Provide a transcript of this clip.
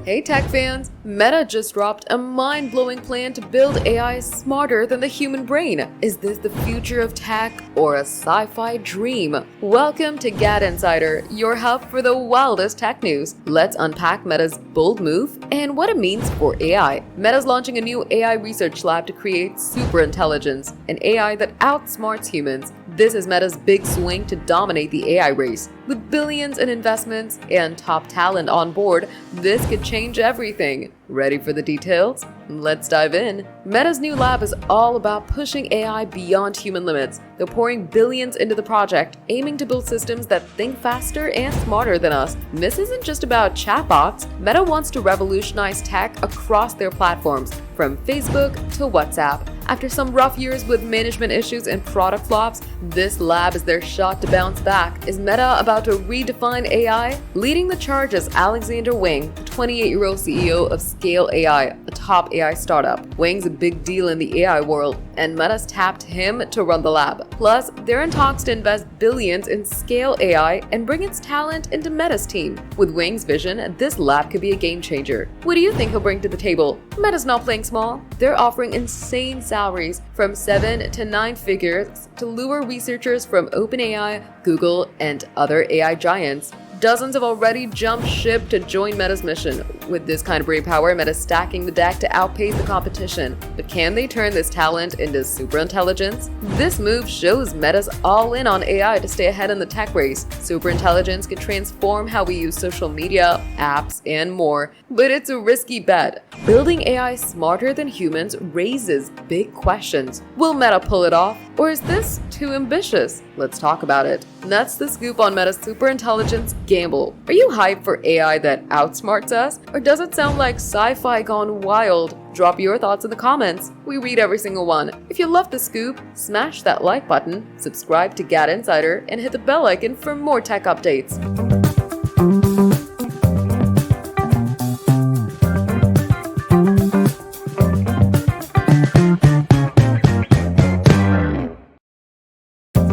Hey tech fans! Meta just dropped a mind-blowing plan to build AI smarter than the human brain. Is this the future of tech or a sci-fi dream? Welcome to GadInsider, your hub for the wildest tech news. Let's unpack Meta's bold move and what it means for AI. Meta's launching a new AI research lab to create Superintelligence, an AI that outsmarts humans. This is Meta's big swing to dominate the AI race. With billions in investments and top talent on board, this could change everything. Ready for the details? Let's dive in. Meta's new lab is all about pushing AI beyond human limits. They're pouring billions into the project, aiming to build systems that think faster and smarter than us. This isn't just about chatbots. Meta wants to revolutionize tech across their platforms, from Facebook to WhatsApp. After some rough years with management issues and product flops, this lab is their shot to bounce back. Is Meta about to redefine AI? Leading the charge is Alexander Wang, the 28-year-old CEO of Scale AI, a top AI startup. Wang's a big deal in the AI world, and Meta's tapped him to run the lab. Plus, they're in talks to invest billions in Scale AI and bring its talent into Meta's team. With Wang's vision, this lab could be a game changer. What do you think he'll bring to the table? Meta's not playing small. They're offering insane salaries from 7 to 9 figures to lure researchers from OpenAI, Google, and other AI giants. Dozens have already jumped ship to join Meta's mission. With this kind of brainpower, Meta's stacking the deck to outpace the competition. But can they turn this talent into superintelligence? This move shows Meta's all in on AI to stay ahead in the tech race. Superintelligence could transform how we use social media, apps, and more. But it's a risky bet. Building AI smarter than humans raises big questions. Will Meta pull it off? Or is this too ambitious? Let's talk about it. And that's the scoop on Meta's superintelligence gamble. Are you hyped for AI that outsmarts us? Or does it sound like sci-fi gone wild? Drop your thoughts in the comments. We read every single one. If you love the scoop, smash that like button, subscribe to GadInsider, and hit the bell icon for more tech updates.